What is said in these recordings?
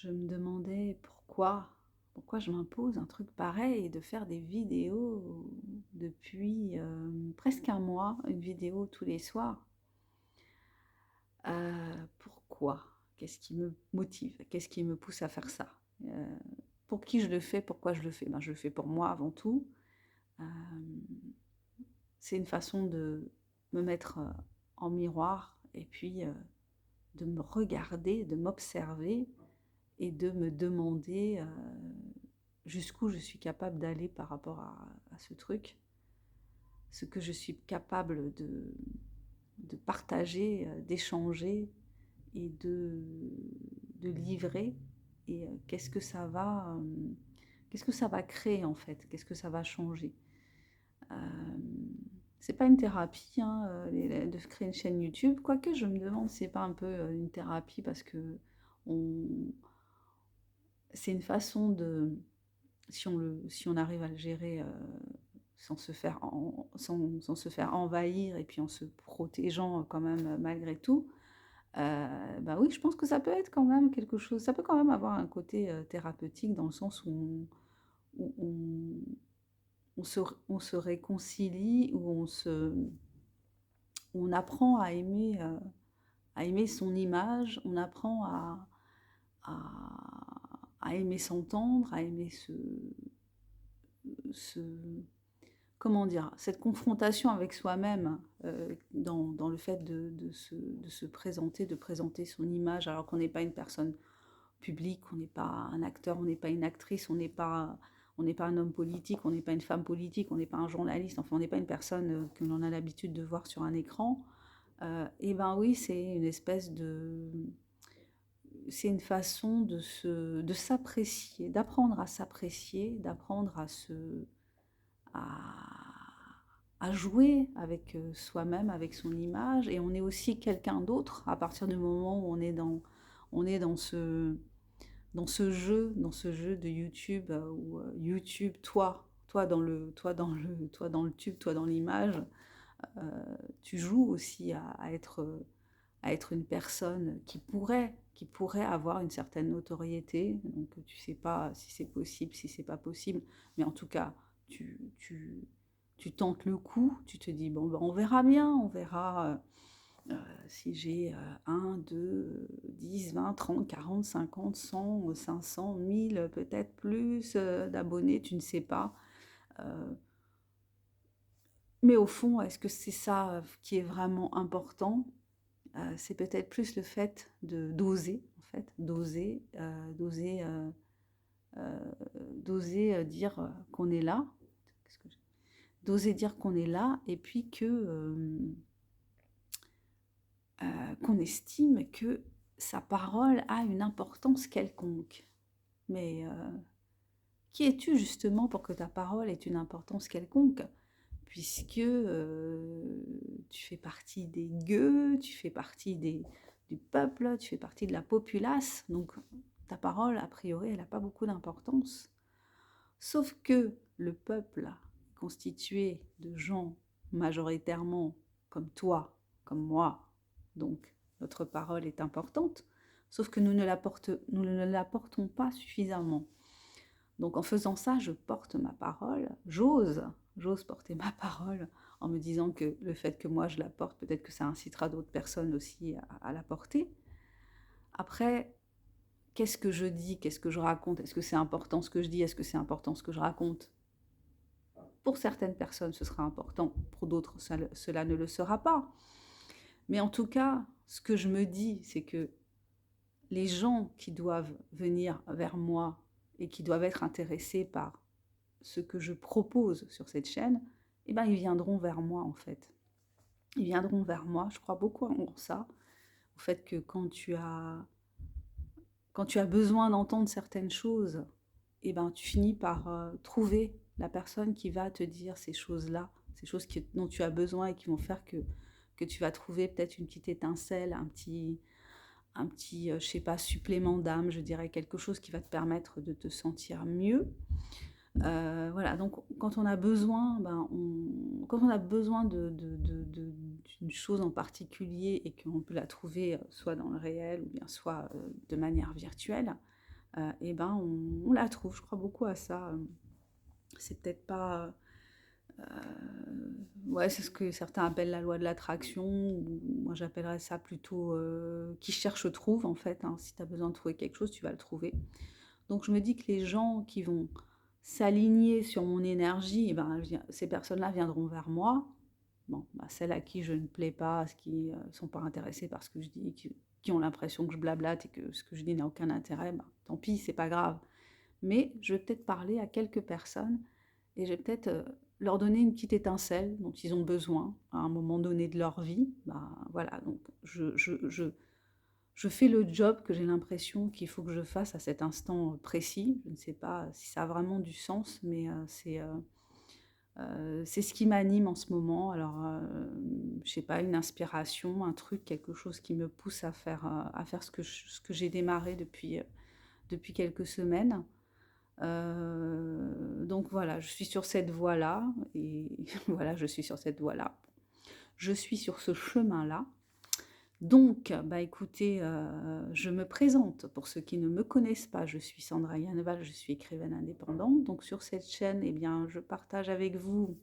Je me demandais pourquoi je m'impose un truc pareil de faire des vidéos depuis, presque un mois, une vidéo tous les soirs. Pourquoi? Qu'est-ce qui me motive? Qu'est-ce qui me pousse à faire ça? Pour qui je le fais? Pourquoi je le fais? Ben, je le fais pour moi avant tout. Hem, c'est une façon de me mettre, en miroir et puis, de me regarder, de m'observer et de me demander, jusqu'où je suis capable d'aller par rapport à ce truc. Ce que je suis capable de partager, d'échanger et de livrer et qu'est-ce que ça va créer en fait? Qu'est-ce que ça va changer? C'est pas une thérapie, hein, de créer une chaîne YouTube, quoique je me demande si c'est pas un peu, une thérapie parce que on c'est une façon de si on arrive à le gérer, sans se faire envahir et puis en se protégeant, quand même, malgré tout, bah, oui, je pense que ça peut être quand même quelque chose ça peut quand même avoir un côté, thérapeutique dans le sens où on se réconcilie, où on apprend à aimer son image, on apprend à aimer s'entendre, à aimer se comment dire? Cette confrontation avec soi-même, dans le fait de se présenter, de présenter son image alors qu'on n'est pas une personne publique, on n'est pas un acteur, on n'est pas une actrice, on n'est pas un homme politique, on n'est pas une femme politique, on n'est pas un journaliste, enfin on n'est pas une personne, que l'on a l'habitude de voir sur un écran. Et ben oui, c'est une façon de s'apprécier, d'apprendre à s'apprécier, d'apprendre à jouer avec, soi-même, avec son image et on est aussi quelqu'un d'autre à partir du moment où on est dans ce jeu de YouTube, où, YouTube, toi dans le tube, toi dans l'image, heu, tu joues aussi à être une personne qui pourrait avoir une certaine notoriété. Donc, tu sais pas si c'est possible, si c'est pas possible, mais en tout cas, tu tentes le coup, tu te dis: «Bon, ben, on verra bien, on verra, si j'ai, 1, 2, 10, 20, 30, 40, 50, 100, 500, 1000, peut-être plus, d'abonnés», tu ne sais pas. Heu, mais au fond, est-ce que c'est ça, qui est vraiment important? C'est peut-être plus le fait d'oser, en fait, d'oser, dire, qu'on est là. Qu'est-ce que j'ai d'oser dire qu'on est là et puis que, qu'on estime que sa parole a une importance quelconque. Mais, qui es-tu justement pour que ta parole ait une importance quelconque? Puisque, tu fais partie des gueux, tu fais partie du peuple, tu fais partie de la populace, donc ta parole, a priori, elle a pas beaucoup d'importance. Sauf que le peuple, constitué de gens majoritairement comme toi, comme moi, donc notre parole est importante, sauf que nous ne la portons pas suffisamment. Donc en faisant ça, je porte ma parole, j'ose porter ma parole en me disant que le fait que moi je la porte, peut-être que ça incitera d'autres personnes aussi à la porter. Après, qu'est-ce que je dis? Qu'est-ce que je raconte? Est-ce que c'est important ce que je dis? Est-ce que c'est important ce que je raconte? Pour certaines personnes, ce sera important, pour d'autres, cela ne le sera pas. Mais en tout cas, ce que je me dis, c'est que les gens qui doivent venir vers moi et qui doivent être intéressés par ce que je propose sur cette chaîne, eh ben, ils viendront vers moi, en fait. Ils viendront vers moi, je crois beaucoup en ça, au fait que quand tu as besoin d'entendre certaines choses, eh ben, tu finis par, trouver la personne qui va te dire ces choses-là, ces choses dont tu as besoin et qui vont faire que tu vas trouver peut-être une petite étincelle, un petit, je sais pas, supplément d'âme, je dirais, quelque chose qui va te permettre de te sentir mieux. Voilà, donc quand on a besoin, quand on a besoin d'une chose en particulier et qu'on peut la trouver, soit dans le réel ou bien soit, de manière virtuelle, et ben, on la trouve. Je crois beaucoup à ça. C'est peut-être pas... ouais, c'est ce que certains appellent la loi de l'attraction, ou moi j'appellerais ça plutôt qui cherche trouve en fait, hein. Si tu as besoin de trouver quelque chose, tu vas le trouver. Donc je me dis que les gens qui vont s'aligner sur mon énergie, eh ben, ces personnes-là viendront vers moi. Bon, bah, celles à qui je ne plais pas, qui ne sont pas intéressées par ce que je dis, qui ont l'impression que je blablate et que ce que je dis n'a aucun intérêt, bah, tant pis, c'est pas grave. Mais je vais peut-être parler à quelques personnes et je vais peut-être leur donner une petite étincelle dont ils ont besoin à un moment donné de leur vie. Bah, voilà, donc je fais le job que j'ai l'impression qu'il faut que je fasse à cet instant précis. Je ne sais pas si ça a vraiment du sens, mais c'est ce qui m'anime en ce moment. Alors, je sais pas, une inspiration, un truc, quelque chose qui me pousse à faire ce que j'ai démarré depuis quelques semaines. Donc voilà, je suis sur cette voie-là, et voilà, je suis sur cette voie-là. Je suis sur ce chemin-là. Donc, bah écoutez, je me présente pour ceux qui ne me connaissent pas. Je suis Sandra Yanneval, je suis écrivaine indépendante. Donc sur cette chaîne, eh bien, je partage avec vous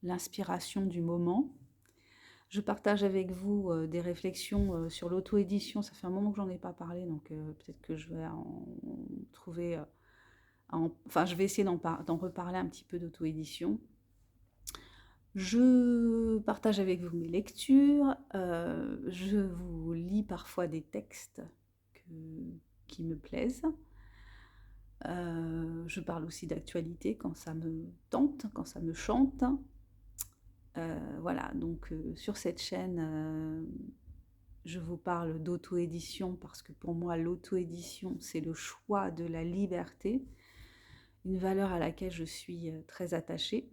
l'inspiration du moment. Je partage avec vous des réflexions sur l'auto-édition. Ça fait un moment que j'en ai pas parlé, donc peut-être que je vais en trouver... enfin, je vais essayer d'en reparler un petit peu d'auto-édition. Je partage avec vous mes lectures, je vous lis parfois des textes qui me plaisent. Je parle aussi d'actualité quand ça me tente, quand ça me chante. Voilà, donc sur cette chaîne, je vous parle d'auto-édition parce que pour moi, l'auto-édition, c'est le choix de la liberté, une valeur à laquelle je suis très attachée.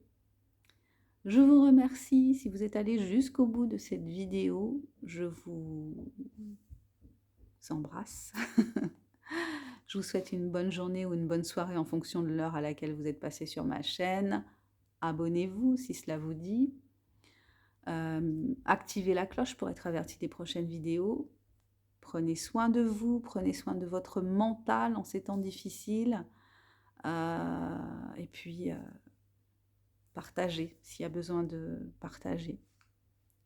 Je vous remercie si vous êtes allé jusqu'au bout de cette vidéo. Je vous embrasse. Je vous souhaite une bonne journée ou une bonne soirée en fonction de l'heure à laquelle vous êtes passé sur ma chaîne. Abonnez-vous si cela vous dit. Activez la cloche pour être averti des prochaines vidéos. Prenez soin de vous, prenez soin de votre mental en ces temps difficiles. Et puis, partagez s'il y a besoin de partager.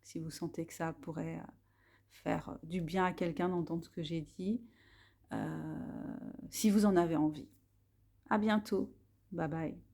Si vous sentez que ça pourrait faire du bien à quelqu'un d'entendre ce que j'ai dit, si vous en avez envie. À bientôt. Bye bye.